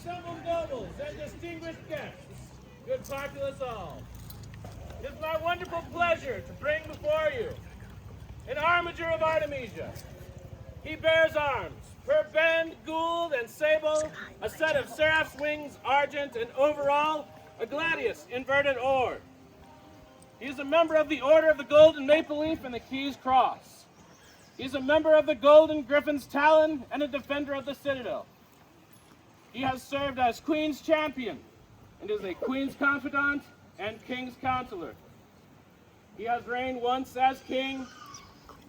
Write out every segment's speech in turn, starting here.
assembled nobles and distinguished guests, good populace all, it is my wonderful pleasure to bring before you an armiger of Artemisia. He bears arms, per bend, gould, and sable, a set of seraph's wings, argent, and overall, a gladius inverted orb. He is a member of the Order of the Golden Maple Leaf and the Key's Cross. He is a member of the Golden Griffin's Talon and a defender of the Citadel. He has served as Queen's Champion and is a Queen's Confidant and King's Counselor. He has reigned once as King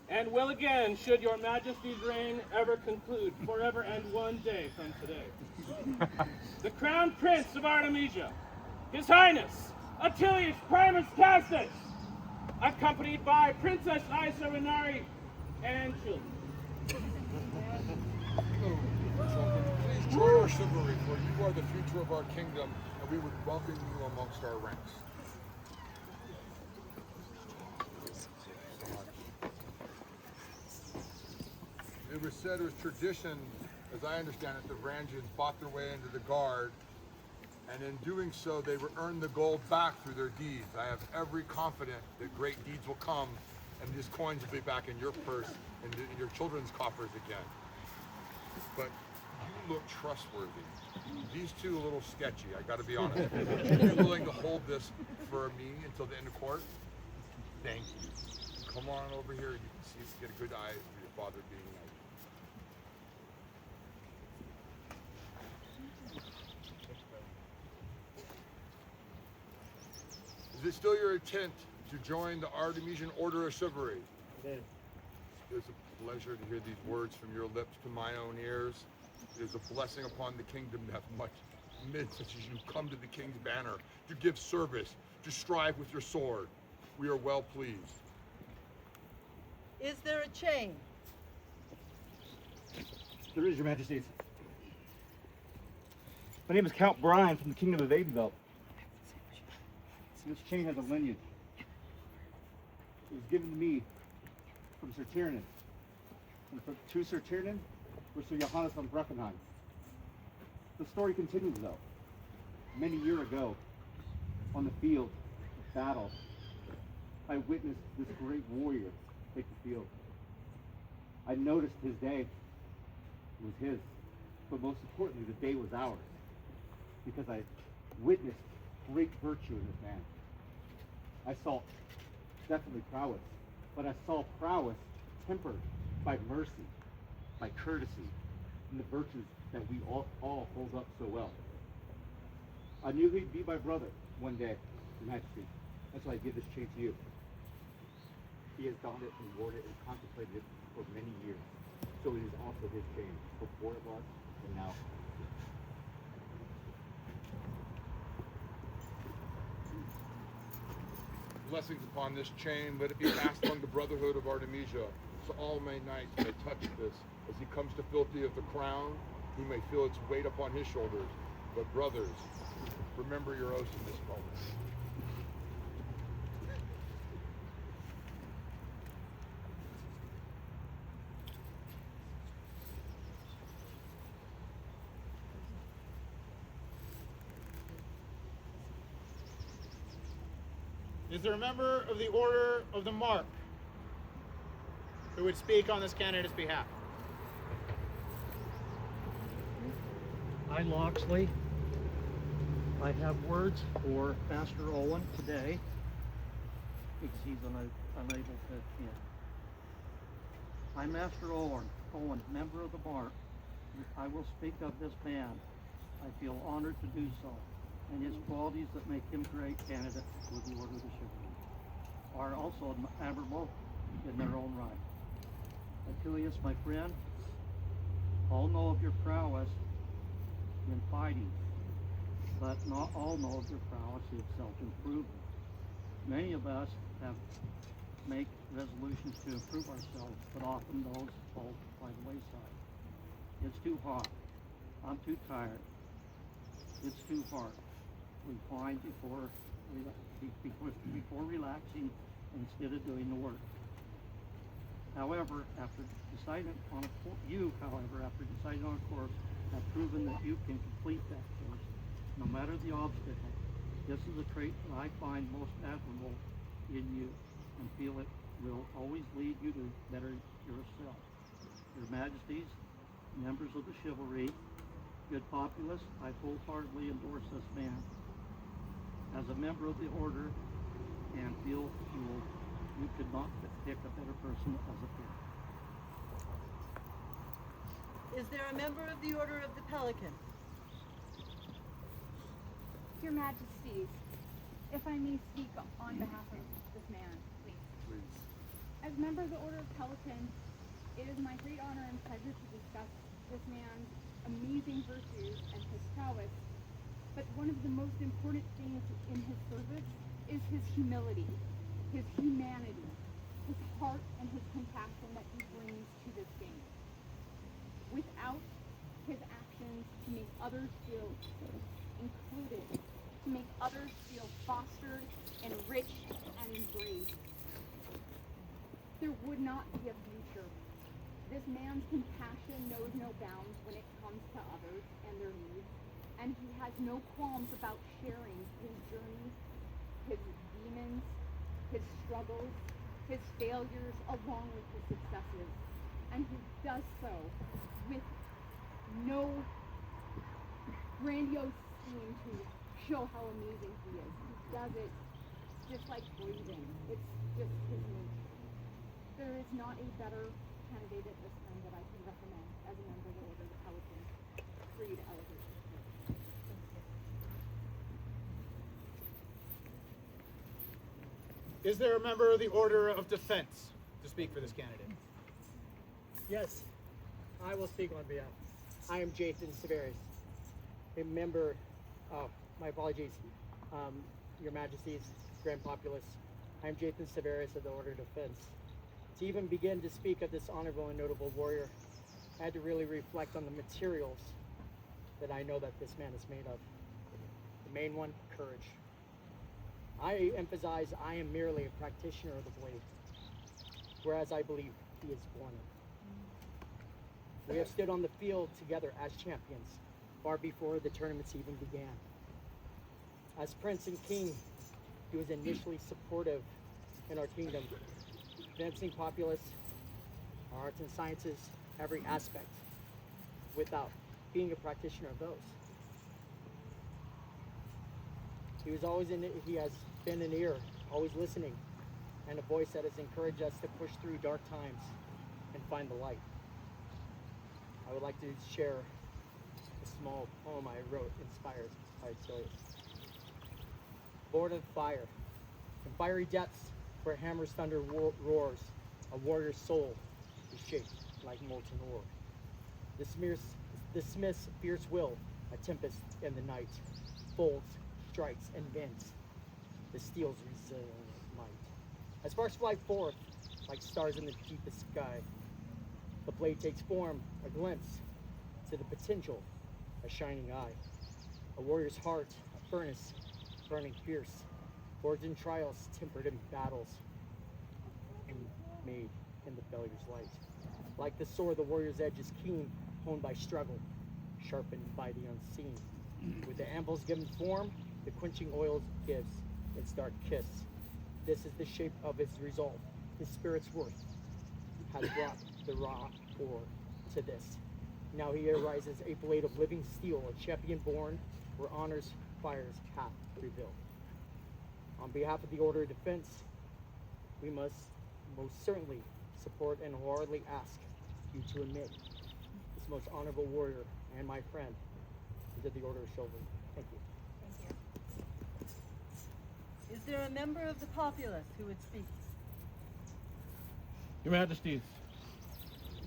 and will again, should your Majesty's reign ever conclude, forever and one day from today. The Crown Prince of Artemisia, His Highness, Atilivs Primvs Castvs, accompanied by Princess Isa Renari and children. Please join our chivalry, for you are the future of our kingdom, and we would welcome you amongst our ranks. It was said, it was tradition, as I understand it, the Varangians bought their way into the guard, and in doing so, they would earn the gold back through their deeds. I have every confidence that great deeds will come, and these coins will be back in your purse and in your children's coffers again. But you look trustworthy. These two a little sketchy, I gotta be honest. Would you be willing to hold this for me until the end of court? Thank you. Come on over here, you can see, get a good eye for your father being knight. Is it still your intent to join the Artemisian Order of Chivalry? It is. It is a pleasure to hear these words from your lips to my own ears. It is a blessing upon the kingdom to have much men such as you come to the king's banner, to give service, to strive with your sword. We are well pleased. Is there a chain? There is, Your Majesties. My name is Count Brian from the Kingdom of Adenvelt. This chain has a lineage. It was given to me from Sir Tiernan. And to Sir Tiernan were Sir Johannes von Breckenheim. The story continues though. Many years ago, on the field of battle, I witnessed this great warrior take the field. I noticed his day was his, but most importantly, the day was ours, because I witnessed great virtue in this man. I saw definitely prowess, but I saw prowess tempered by mercy, by courtesy, and the virtues that we all hold up so well. I knew he'd be my brother one day, Your Majesty. That's why I give this chain to you. He has donned it and worn it and contemplated it for many years. So it is also his chain. Before it was, and now. Blessings upon this chain, let it be passed among the brotherhood of Artemisia, so all may knights may touch this. As he comes to fealty of the crown, he may feel its weight upon his shoulders. But brothers, remember your oaths in this moment. Is there a member of the Order of the Mark who would speak on this candidate's behalf? I, Loxley, I have words for Master Owen today because he's unable to attend. I'm Master Owen, member of the Mark. I will speak of this man. I feel honored to do so, and his qualities that make him a great candidate for the Order of the Chivalry are also admirable in their own right. Achilles, my friend, all know of your prowess in fighting, but not all know of your prowess in self-improvement. Many of us have make resolutions to improve ourselves, but often those fall by the wayside. It's too hot. I'm too tired. It's too hard. We find before relaxing instead of doing the work. However, after deciding on a course, have proven that you can complete that course, no matter the obstacle. This is a trait that I find most admirable in you, and feel it will always lead you to better yourself. Your Majesties, members of the Chivalry, good populace, I wholeheartedly endorse this man. As a member of the Order, and feel you could not pick a better person as a peer. Is there a member of the Order of the Pelican? Your Majesties, if I may speak on behalf of this man, please. Please. As member of the Order of Pelican, it is my great honor and pleasure to discuss this man's amazing virtues and his prowess. But one of the most important things in his service is his humility, his humanity, his heart, and his compassion that he brings to this game. Without his actions to make others feel included, to make others feel fostered, enriched, and embraced, there would not be a future. This man's compassion knows no bounds when it comes to others and their needs, and he has no qualms about sharing his journeys, his demons, his struggles, his failures, along with his successes. And he does so with no grandiose scheme to show how amazing he is. He does it just like breathing. It's just his nature. There is not a better candidate at this time that I can recommend as a member of the Order of the Pelican for you to elevate. Is there a member of the Order of Defense to speak for this candidate? Yes, I will speak on behalf. I am Jaythen, a member, my apologies, Your Majesties, Grand Populace. I am Jaythen of the Order of Defense. To even begin to speak of this honorable and notable warrior, I had to really reflect on the materials that I know that this man is made of. The main one, courage. I emphasize I am merely a practitioner of the blade, whereas I believe he is born it. We have stood on the field together as champions, far before the tournaments even began. As Prince and King, he was initially supportive in our kingdom, advancing populace, our arts and sciences, every aspect, without being a practitioner of those. He has been an ear, always listening, and a voice that has encouraged us to push through dark times and find the light. I would like to share a small poem I wrote inspired by Atilivs. Lord of Fire. In fiery depths where hammer's thunder roars, a warrior's soul is shaped like molten ore. The smith's fierce will, a tempest in the night, folds, strikes, and bends the steel's resilient might. As sparks fly forth like stars in the deepest sky, the blade takes form, a glimpse to the potential, a shining eye. A warrior's heart, a furnace, burning fierce, forged in trials, tempered in battles, and made in the failure's light. Like the sword, the warrior's edge is keen, honed by struggle, sharpened by the unseen. With the anvil's given form, the quenching oil gives its dark kiss. This is the shape of his resolve. His spirit's worth has brought the raw ore to this. Now he arises a blade of living steel, a champion born where honor's fires hath revealed. On behalf of the Order of Defense, we must most certainly support and wholeheartedly ask you to admit this most honorable warrior and my friend into the Order of Chivalry. Thank you. Thank you. Is there a member of the populace who would speak? Your Majesties,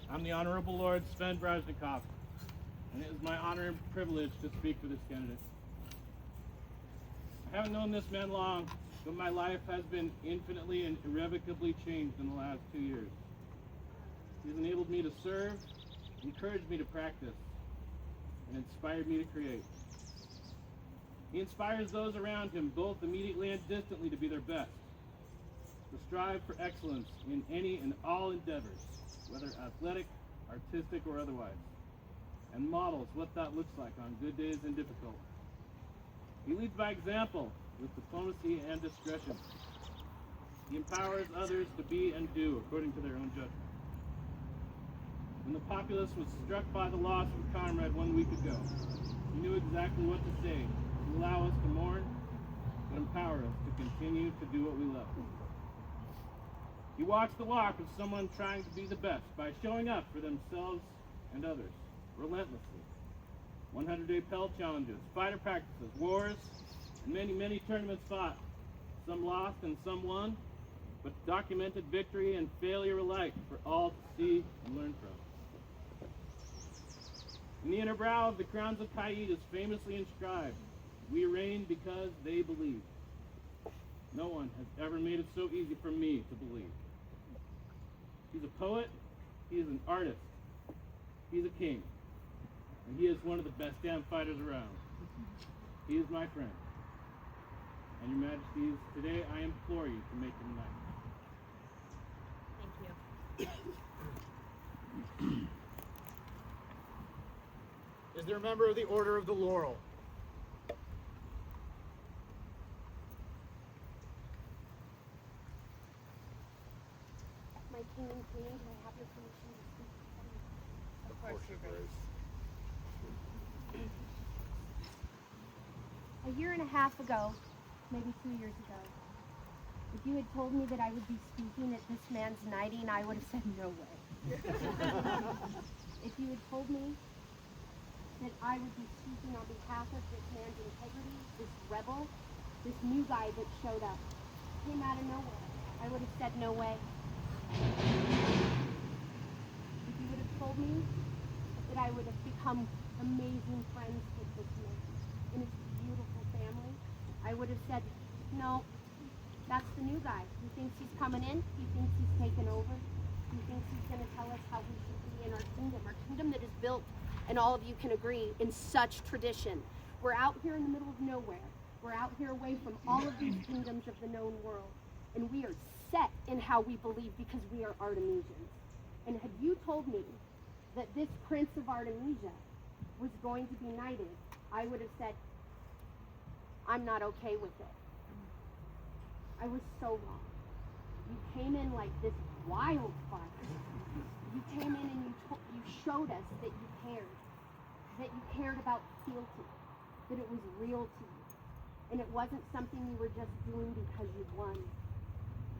I'm the Honorable Lord Sven, and it is my honor and privilege to speak for this candidate. I haven't known this man long, but my life has been infinitely and irrevocably changed in the last 2 years. He has enabled me to serve, encouraged me to practice, and inspired me to create. He inspires those around him, both immediately and distantly, to be their best. to strive for excellence in any and all endeavors, whether athletic, artistic, or otherwise, and models what that looks like on good days and difficult. He leads by example with diplomacy and discretion. He empowers others to be and do according to their own judgment. When the populace was struck by the loss of a comrade 1 week ago, he knew exactly what to say to allow us to mourn, but empower us to continue to do what we love. He walks the walk of someone trying to be the best by showing up for themselves and others, relentlessly. 100-day Pell challenges, fighter practices, wars, and many, many tournaments fought. Some lost and some won, but documented victory and failure alike for all to see and learn from. In the inner brow of the crowns of Kaid is famously inscribed, "We reign because they believe." No one has ever made it so easy for me to believe. He's a poet, he is an artist, he's a king, and he is one of the best damn fighters around. He is my friend. And your majesties, today I implore you to make him knight. Thank you. Is there a member of the Order of the Laurel? My king and queen, do I have your permission to speak to them? Of course, Your Grace. A year and a half ago, maybe 2 years ago, if you had told me that I would be speaking at this man's knighting, I would have said no way. If you had told me that I would be speaking on behalf of this man's integrity, this rebel, this new guy that showed up, came out of nowhere, I would have said no way. If you would have told me that I would have become amazing friends with this man and his beautiful family, I would have said, no, that's the new guy. He thinks he's coming in, he thinks he's taken over, he thinks he's going to tell us how we should be in our kingdom that is built, and all of you can agree, in such tradition. We're out here in the middle of nowhere. We're out here away from all of these kingdoms of the known world, and we are set in how we believe because we are Artemisians. And had you told me that this Prince of Artemisia was going to be knighted, I would have said, I'm not okay with it. I was so wrong. You came in like this wildfire. You came in and you showed us that you cared about fealty, that it was real to you. And it wasn't something you were just doing because you won.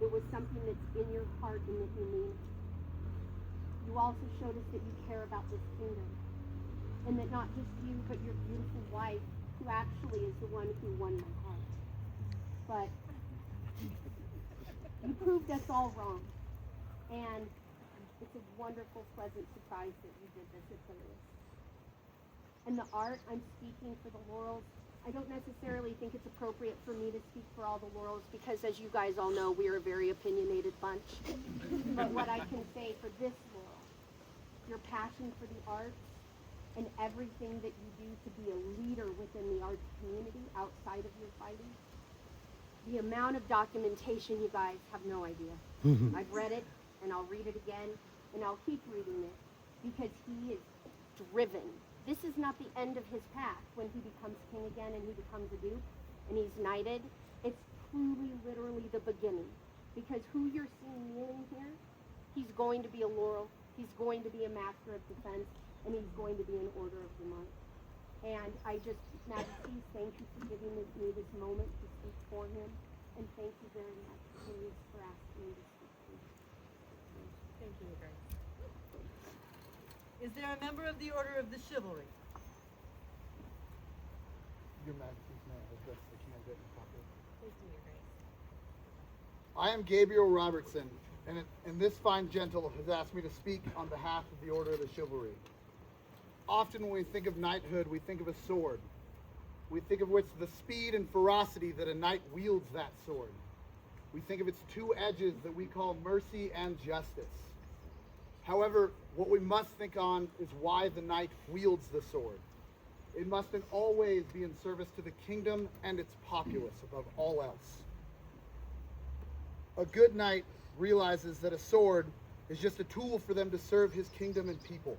It was something that's in your heart and that you mean. You also showed us that you care about this kingdom. And that not just you, but your beautiful wife, who actually is the one who won my heart. But you proved us all wrong. And it's a wonderful, pleasant surprise that you did this at Populace. And the art, I'm speaking for the Laurels. I don't necessarily think it's appropriate for me to speak for all the Laurels because, as you guys all know, we are a very opinionated bunch. But what I can say for this Laurel, your passion for the arts and everything that you do to be a leader within the arts community outside of your fighting, the amount of documentation, you guys have no idea. I've read it, and I'll read it again, and I'll keep reading it because he is driven. This is not the end of his path when he becomes king again and he becomes a duke and he's knighted. It's truly, literally the beginning. Because who you're seeing kneeling here, he's going to be a Laurel, he's going to be a master of defense, and he's going to be an Order of the Monk. And I just, Majesties, thank you for giving me this moment to speak for him. And thank you very much, please, for asking me to speak to you. Thank you, Your Grace. Is there a member of the Order of the Chivalry? Your Majesty's may I address the candidate in Populace? Please do, Your Grace. I am Gabriel Robertson, and this fine gentle has asked me to speak on behalf of the Order of the Chivalry. Often when we think of knighthood, we think of a sword. We think of what's the speed and ferocity that a knight wields that sword. We think of its two edges that we call mercy and justice. However, what we must think on is why the knight wields the sword. It must always be in service to the kingdom and its populace above all else. A good knight realizes that a sword is just a tool for them to serve his kingdom and people.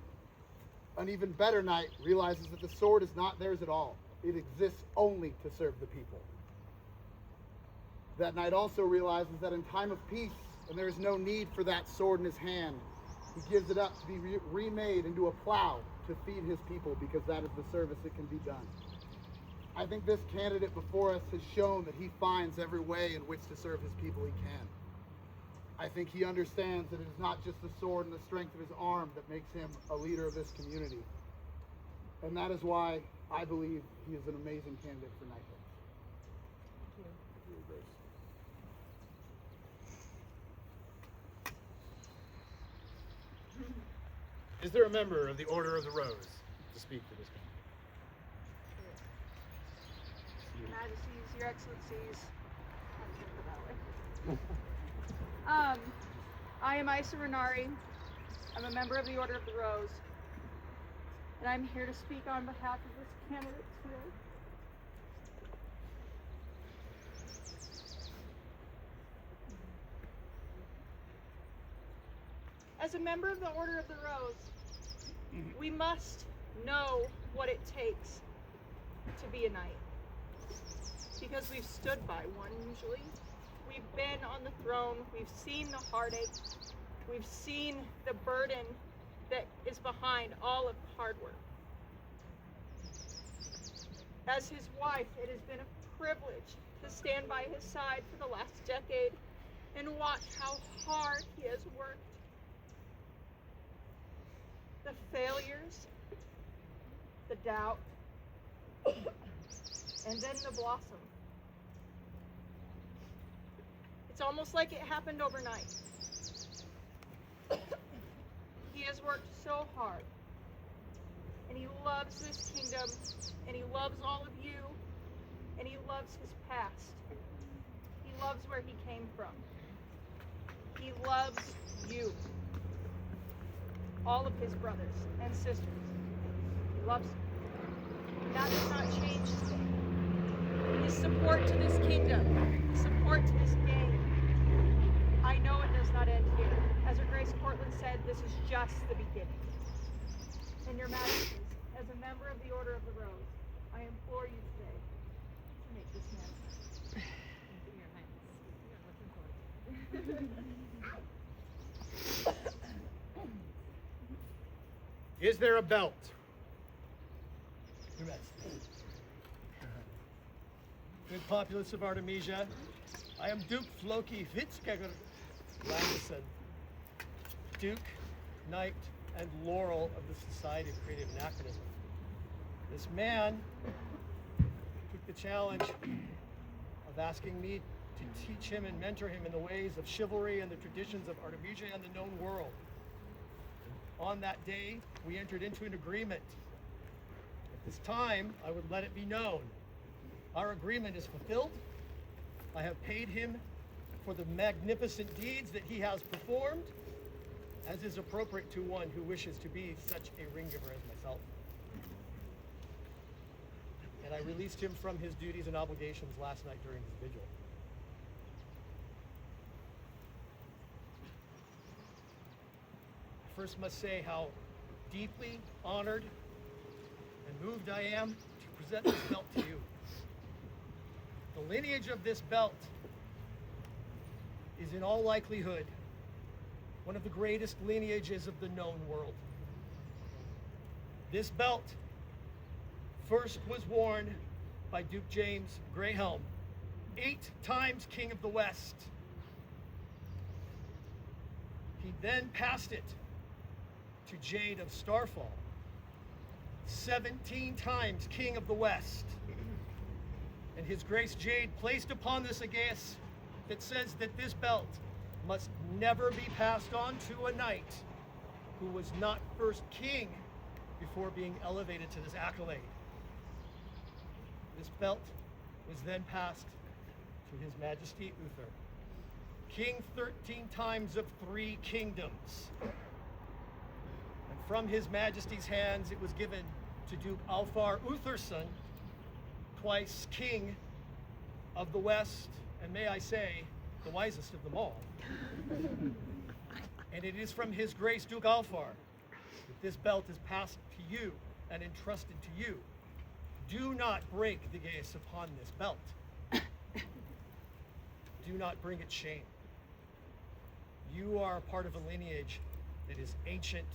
An even better knight realizes that the sword is not theirs at all. It exists only to serve the people. That knight also realizes that in time of peace, and there is no need for that sword in his hand, he gives it up to be remade into a plow to feed his people, because that is the service that can be done. I think this candidate before us has shown that he finds every way in which to serve his people he can. I think he understands that it is not just the sword and the strength of his arm that makes him a leader of this community. And that is why I believe he is an amazing candidate for knighthood. Is there a member of the Order of the Rose to speak for this country? Your Majesties, Your Excellencies, I am Isa Renari. I'm a member of the Order of the Rose, and I'm here to speak on behalf of this candidate today. As a member of the Order of the Rose, we must know what it takes to be a knight, because we've stood by one usually. We've been on the throne, we've seen the heartache, we've seen the burden that is behind all of the hard work. As his wife, it has been a privilege to stand by his side for the last decade and watch how hard he has worked. The failures, the doubt, and then the blossom. It's almost like it happened overnight. He has worked so hard, and he loves this kingdom, and he loves all of you, and he loves his past. He loves where he came from. He loves you, all of his brothers and sisters. He loves you. That does not change today. His support to this kingdom, his support to this game. I know it does not end here. As Her Grace Kortland said, this is just the beginning. And Your Majesties, as a member of the Order of the Rose, I implore you today to make this man. Is there a belt? Your Majesty. Good populace of Artemisia, I am Duke Flóki Landison, Duke, Knight, and Laurel of the Society of Creative Anachronism. This man took the challenge of asking me to teach him and mentor him in the ways of chivalry and the traditions of Artemisia and the known world. On that day, we entered into an agreement. At this time, I would let it be known. Our agreement is fulfilled. I have paid him for the magnificent deeds that he has performed, as is appropriate to one who wishes to be such a ring giver as myself. And I released him from his duties and obligations last night during his vigil. I first must say how deeply honored and moved I am to present this belt to you. The lineage of this belt is in all likelihood one of the greatest lineages of the known world. This belt first was worn by Duke James Greyhelm, 8 times King of the West. He then passed it to Jade of Starfall, 17 times King of the West. And His Grace Jade placed upon this a geas that says that this belt must never be passed on to a knight who was not first king before being elevated to this accolade. This belt was then passed to His Majesty Uther, king 13 times of 3 kingdoms. And from His Majesty's hands, it was given to Duke Alfar Utherson, twice king of the West, and may I say, the wisest of them all. And it is from His Grace Duke Alfar that this belt is passed to you and entrusted to you. Do not break the gaze upon this belt. Do not bring it shame. You are a part of a lineage that is ancient,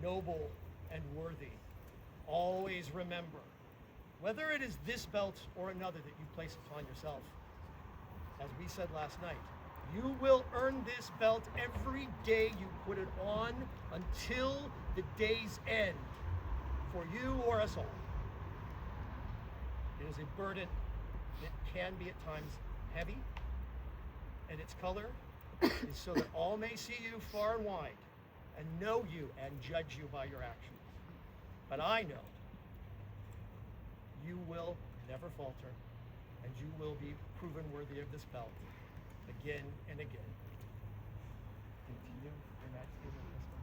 noble, and worthy. Always remember, whether it is this belt or another that you place upon yourself, as we said last night, you will earn this belt every day you put it on until the day's end, for you or us all. It is a burden that can be at times heavy, and its color is so that all may see you far and wide and know you and judge you by your actions. But I know you will never falter, and you will be proven worthy of this belt again and again. Continue, Your Majesty, with this one.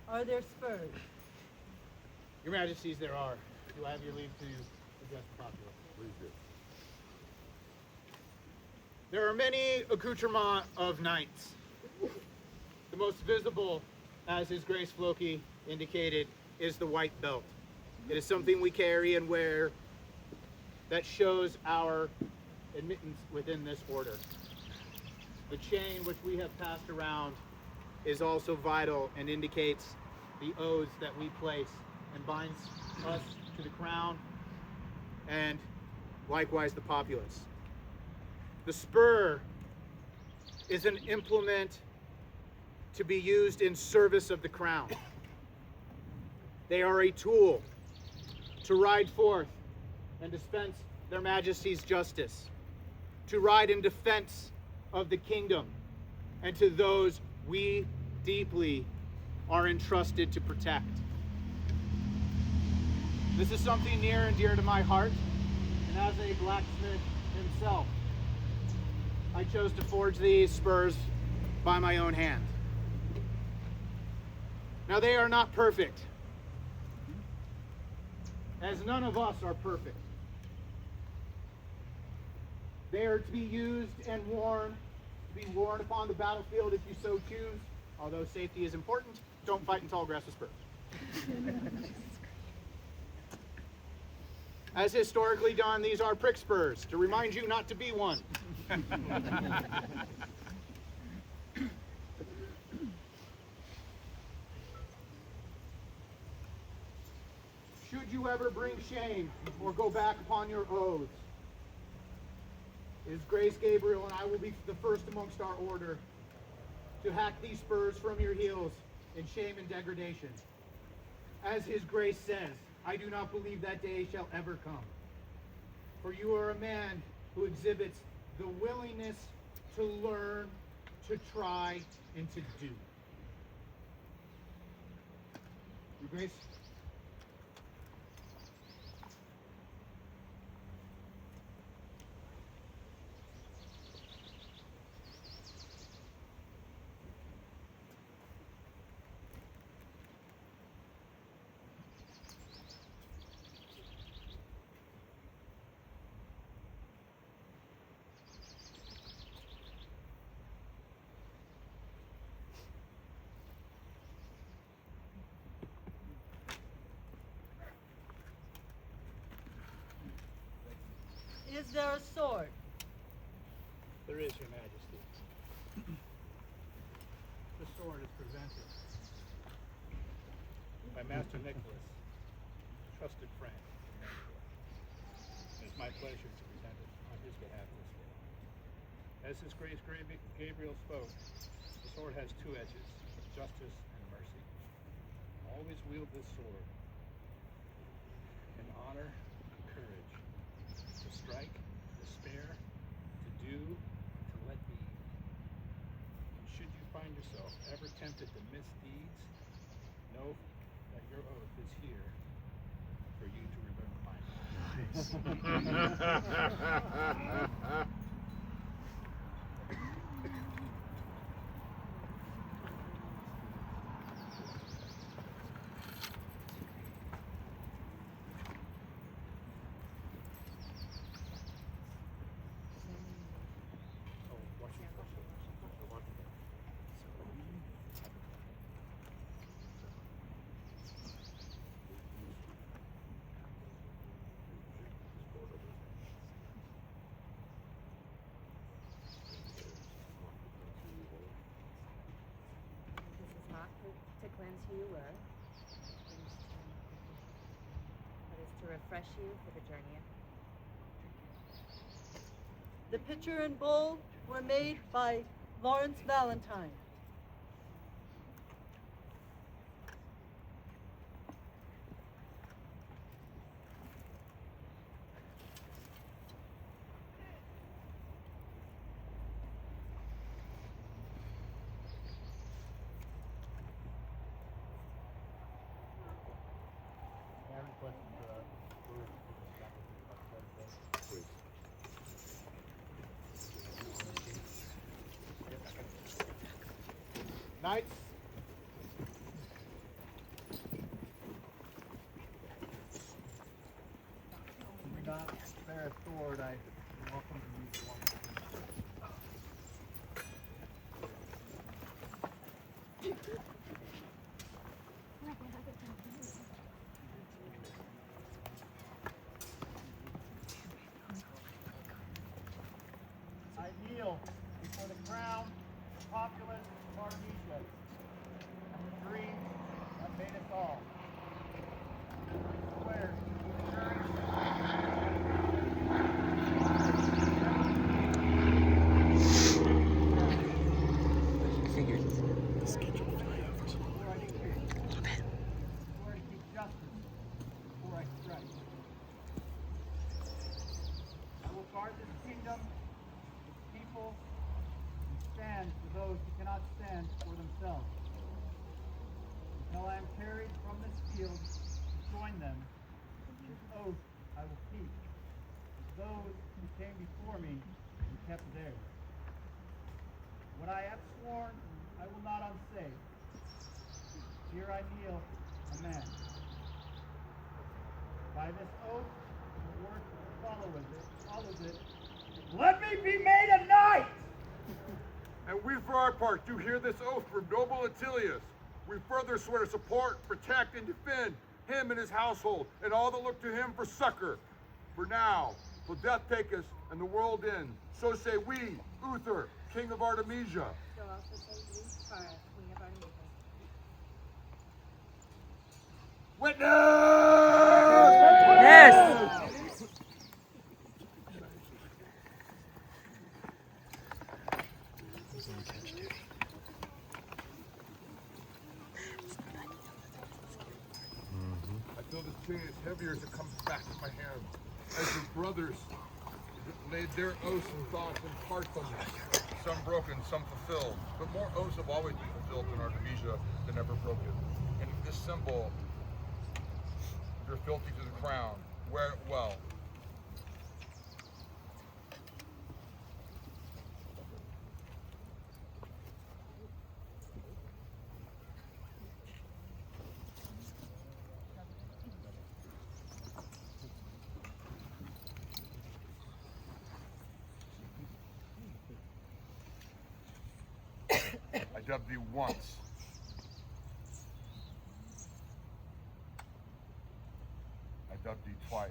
Are there spurs? Your Majesties, there are. Do I have your leave to address the populace? Please do. There are many accoutrements of knights. The most visible, as His Grace Flóki indicated, is the white belt. It is something we carry and wear that shows our admittance within this order. The chain which we have passed around is also vital and indicates the oaths that we place and binds us to the crown and likewise the populace. The spur is an implement to be used in service of the crown. They are a tool to ride forth and dispense their Majesty's justice, to ride in defense of the kingdom and to those we deeply are entrusted to protect. This is something near and dear to my heart, and as a blacksmith himself, I chose to forge these spurs by my own hand. Now they are not perfect, as none of us are perfect. They are to be used and worn, to be worn upon the battlefield if you so choose. Although safety is important, don't fight in tall grass with spurs. As historically done, these are prick spurs, to remind you not to be one. Should you ever bring shame or go back upon your oaths, His Grace Gabriel and I will be the first amongst our order to hack these spurs from your heels in shame and degradation. As His Grace says, I do not believe that day shall ever come. For you are a man who exhibits the willingness to learn, to try, and to do. Your Grace? Is there a sword? There is, Your Majesty. The sword is presented by Master Nicholas, trusted friend. It's my pleasure to present it on his behalf this day. As His Grace Gabriel spoke, the sword has two edges, justice and mercy. Always wield this sword in honor and courage, to strike, to spare, to do, to let be. And should you find yourself ever tempted to misdeeds, know that your oath is here for you to remember mine. To cleanse who you were, but is to refresh you for the journey ahead. The pitcher and bowl were made by Lawrence Valentine. Knights, do not bear a sword. I welcome to use one. I kneel before the crown, the populace of Artemisia, and the dream that made us all. I swear to courage. Figured the schedule flyovers will Before I decree. I swear to keep justice before I strike. I will guard this kingdom, its people, and stand for those who cannot stand for themselves. Until I am carried from this field to join them, this oath I will keep, as those who came before me and kept theirs. What I have sworn, I will not unsay. Here I kneel, a man. By this oath, and the word that follows it, let me be made a knight! And we, for our part, do hear this oath from noble Atilivs. We further swear to support, protect, and defend him and his household, and all that look to him for succor. For now, till death take us and the world end, so say we, Uther, King of Artemisia. So also say you, Kara, Queen of Artemisia. Witness! Yes! I feel this chain is heavier as it comes back in my hand. As your brothers laid their oaths and thoughts and hearts on me. Some broken, some fulfilled. But more oaths have always been fulfilled in Artemisia than ever broken. And this symbol, your fealty to the crown, wear it well. I dubbed thee once. I dubbed thee twice.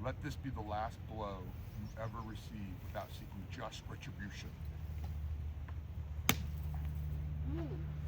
Let this be the last blow you ever receive without seeking just retribution. Ooh.